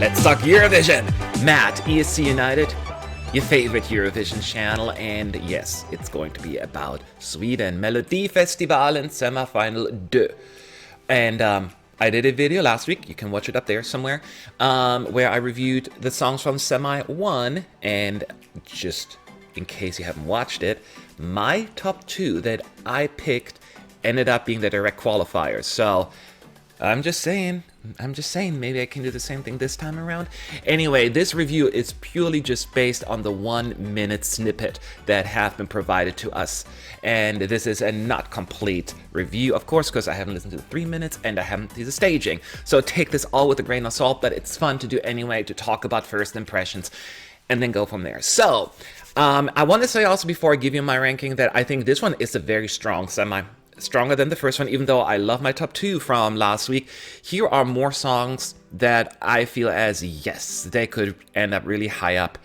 Let's talk Eurovision! Matt, ESC United, your favorite Eurovision channel, and yes, it's going to be about Sweden. Melodifestivalen semifinal 2. And I did a video last week, you can watch it up there somewhere, where I reviewed the songs from Semi 1, and just in case you haven't watched it, my top 2 that I picked ended up being the direct qualifiers. So I'm just saying, maybe I can do the same thing this time around. Anyway, this review is purely just based on the 1-minute snippet that have been provided to us. And this is a not complete review, of course, because I haven't listened to the 3 minutes and I haven't seen the staging. So take this all with a grain of salt, but it's fun to do anyway, to talk about first impressions and then go from there. So, I want to say also before I give you my ranking that I think this one is a very strong semi. Stronger than the first one, even though I love my top 2 from last week. Here are more songs that I feel as, yes, they could end up really high up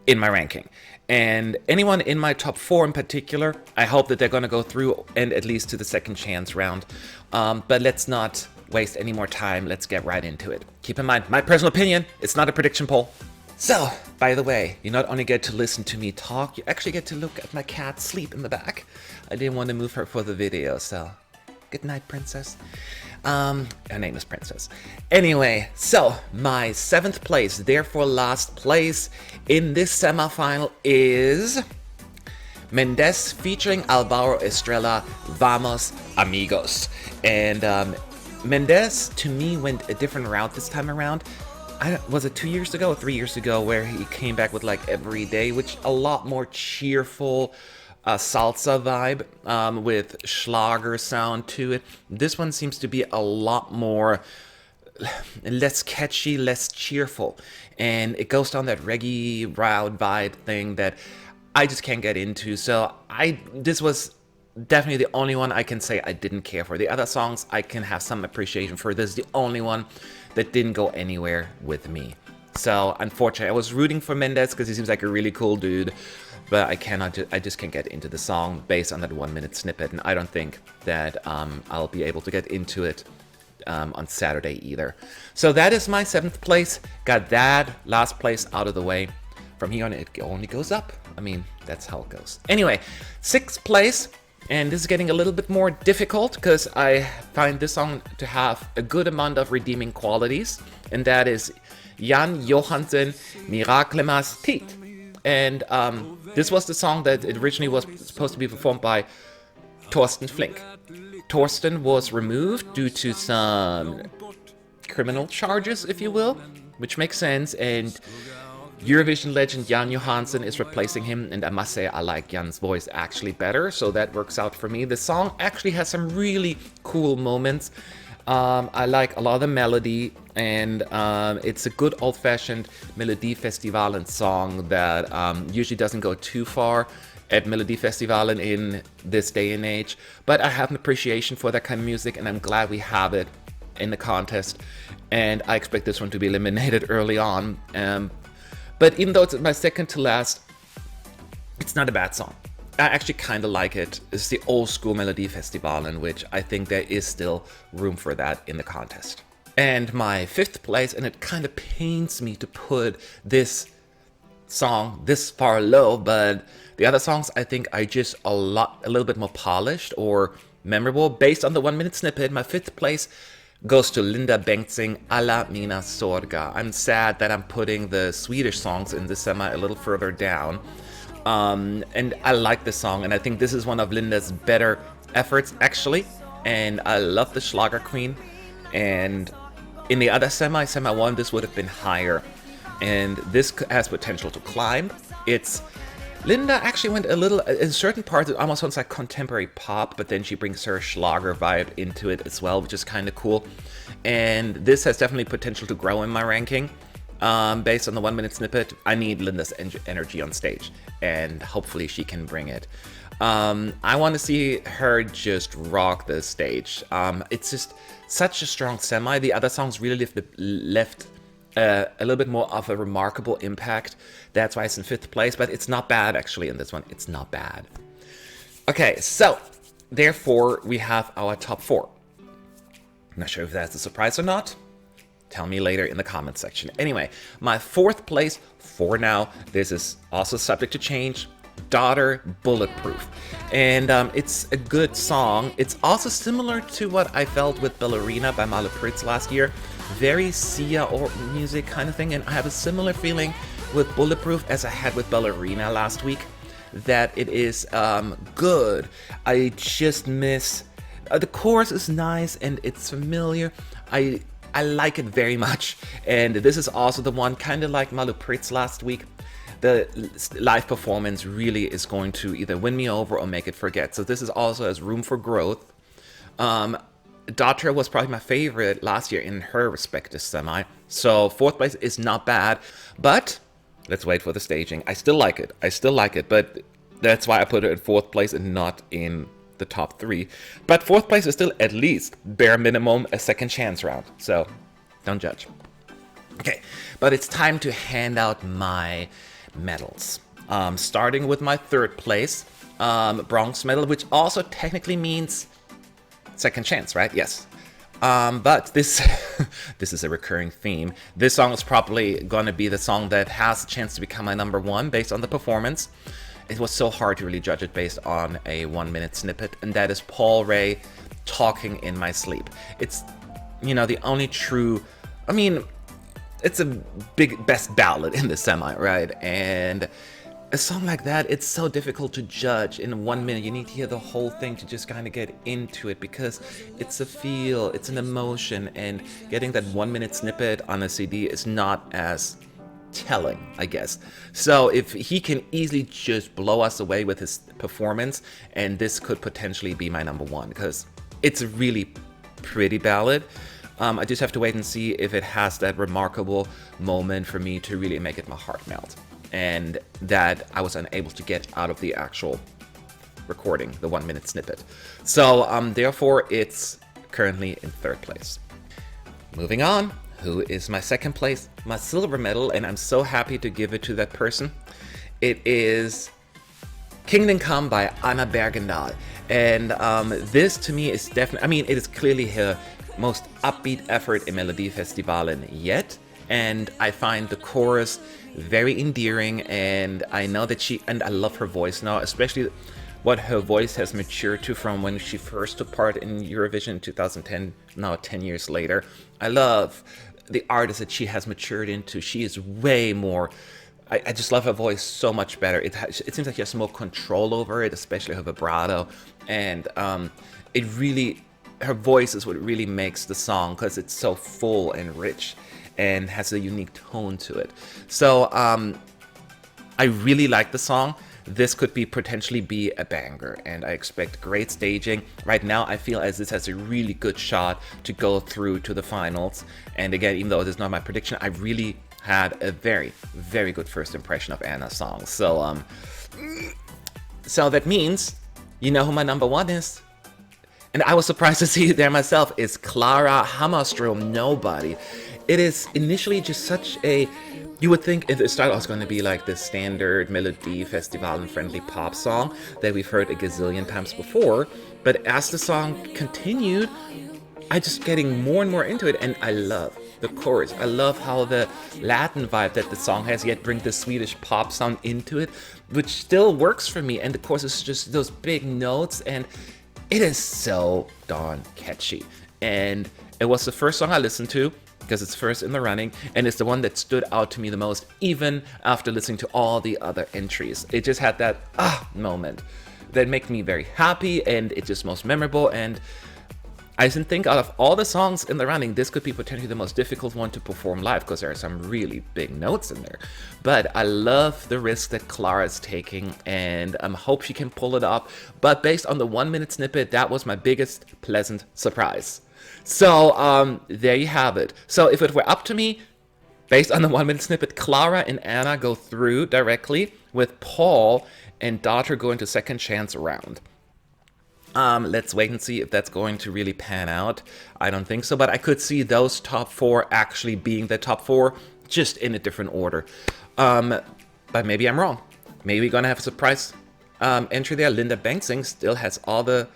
in my ranking. And anyone in my top 4 in particular, I hope that they're going to go through and at least to the second chance round. But let's not waste any more time. Let's get right into it. Keep in mind, my personal opinion, it's not a prediction poll. So, by the way, you not only get to listen to me talk, you actually get to look at my cat sleep in the back. I didn't want to move her for the video, so good night, Princess. Her name is Princess. Anyway, so my 7th place, therefore last place in this semifinal is Mendes featuring Alvaro Estrella, Vamos, Amigos. And Mendes, to me, went a different route this time around. Was it 2 years ago or 3 years ago where he came back with like Every Day, which a lot more cheerful salsa vibe with Schlager sound to it. This one seems to be a lot more less catchy, less cheerful, and it goes down that reggae route vibe thing that I just can't get into. So this was definitely the only one I can say I didn't care for. The other songs I can have some appreciation for. This is the only one that didn't go anywhere with me. So unfortunately, I was rooting for Mendes because he seems like a really cool dude, but I just can't get into the song based on that 1-minute snippet, and I don't think that I'll be able to get into it on Saturday either. So that is my 7th place. Got that last place out of the way. From here on, it only goes up. I mean, that's how it goes. Anyway, 6th place. And this is getting a little bit more difficult because I find this song to have a good amount of redeeming qualities. And that is Johansen, Miraklernas Tid. And this was the song that it originally was supposed to be performed by Torsten Flink. Torsten was removed due to some criminal charges, if you will, which makes sense. And Eurovision legend Jan Johansen is replacing him, and I must say I like Jan's voice actually better, so that works out for me. The song actually has some really cool moments. I like a lot of the melody, and it's a good old-fashioned Melodifestivalen song that usually doesn't go too far at Melodifestivalen in this day and age, but I have an appreciation for that kind of music, and I'm glad we have it in the contest, and I expect this one to be eliminated early on. But even though it's my second to last, it's not a bad song. I actually kind of like it. It's the old school Melodifestivalen, which I think there is still room for that in the contest. And my 5th place, and it kind of pains me to put this song this far low, but the other songs I think are just a little bit more polished or memorable based on the 1-minute snippet. My 5th place goes to Linda Bengtzing, Alla, mina, sorger. I'm sad that I'm putting the Swedish songs in the semi a little further down. And I like this song, and I think this is one of Linda's better efforts, actually. And I love the Schlager Queen. And in the other semi 1, this would have been higher. And this has potential to climb. Linda actually went a little, in certain parts, it almost sounds like contemporary pop, but then she brings her Schlager vibe into it as well, which is kind of cool. And this has definitely potential to grow in my ranking. Based on the 1-minute snippet, I need Linda's energy on stage, and hopefully she can bring it. I want to see her just rock the stage. It's just such a strong semi. The other songs really left a little bit more of a remarkable impact. That's why it's in 5th place, but it's not bad actually in this one. It's not bad. Okay, so therefore we have our top 4. I'm not sure if that's a surprise or not. Tell me later in the comment section. Anyway, my fourth place for now, this is also subject to change, Daughter, Bulletproof. And it's a good song. It's also similar to what I felt with Ballerina by Malapritz last year. Very Sia or music kind of thing. And I have a similar feeling with Bulletproof as I had with Ballerina last week, that it is good. I just miss... the chorus is nice and it's familiar. I like it very much. And this is also the one, kind of like Malapritz last week. The live performance really is going to either win me over or make it forget. So this is also has room for growth. Daughter was probably my favorite last year in her respective semi. So fourth place is not bad, but let's wait for the staging. I still like it, but that's why I put it in fourth place and not in the top 3. But fourth place is still at least bare minimum a second chance round. So don't judge. Okay, but it's time to hand out my medals. Starting with my third place, bronze medal, which also technically means second chance, right? Yes. But this this is a recurring theme. This song is probably gonna be the song that has a chance to become my number 1 based on the performance. It was so hard to really judge it based on a 1-minute snippet, and that is Paul Ray, Talking in My Sleep. It's, you know, the only true, I mean, it's a big best ballad in the semi, right? And a song like that, it's so difficult to judge in 1 minute. You need to hear the whole thing to just kind of get into it, because it's a feel, it's an emotion, and getting that 1-minute snippet on a CD is not as telling, I guess. So if he can easily just blow us away with his performance, and this could potentially be my number 1, because it's a really pretty ballad. I just have to wait and see if it has that remarkable moment for me to really make it my heart melt, and that I was unable to get out of the actual recording, the 1-minute snippet. So therefore it's currently in third place. Moving on, who is my second place? My silver medal, and I'm so happy to give it to that person. It is Kingdom Come by Anna Bergendahl. And this to me is definitely, I mean, it is clearly her most upbeat effort in Melodifestivalen yet. And I find the chorus very endearing, and I know that I love her voice now, especially what her voice has matured to from when she first took part in Eurovision in 2010, now 10 years later. I love the artist that she has matured into. She is way more, I just love her voice so much better. It seems like she has more control over it, especially her vibrato. And it really, her voice is what really makes the song, because it's so full and rich and has a unique tone to it. So I really like the song. This could be potentially be a banger, and I expect great staging. Right now, I feel as this has a really good shot to go through to the finals. And again, even though it is not my prediction, I really had a very, very good first impression of Anna's song. So, so that means, you know who my number 1 is? And I was surprised to see it there myself. It's Klara, Hammarström, Nobody. It is initially just such a, you would think the style was going to be like the standard Melodifestivalen friendly pop song that we've heard a gazillion times before. But as the song continued, I just getting more and more into it, and I love the chorus. I love how the Latin vibe that the song has yet bring the Swedish pop sound into it, which still works for me. And the chorus is just those big notes, and it is so darn catchy. And it was the first song I listened to, because it's first in the running, and it's the one that stood out to me the most, even after listening to all the other entries. It just had that moment that made me very happy, and it's just most memorable. And I didn't think out of all the songs in the running, this could be potentially the most difficult one to perform live, because there are some really big notes in there. But I love the risk that Klara is taking, and I hope she can pull it off. But based on the 1-minute snippet, that was my biggest pleasant surprise. So there you have it. So if it were up to me, based on the 1-minute snippet, Klara and Anna go through directly, with Paul and Daughter go into second chance round. Let's wait and see if that's going to really pan out. I don't think so, but I could see those top 4 actually being the top 4, just in a different order. But maybe I'm wrong. Maybe we're gonna have a surprise entry there. Linda Bengtzing still has all the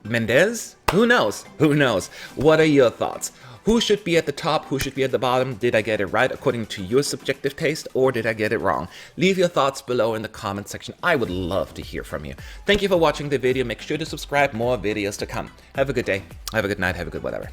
Mendes. Who knows? Who knows? What are your thoughts? Who should be at the top? Who should be at the bottom? Did I get it right according to your subjective taste, or did I get it wrong? Leave your thoughts below in the comment section. I would love to hear from you. Thank you for watching the video. Make sure to subscribe. More videos to come. Have a good day. Have a good night. Have a good whatever.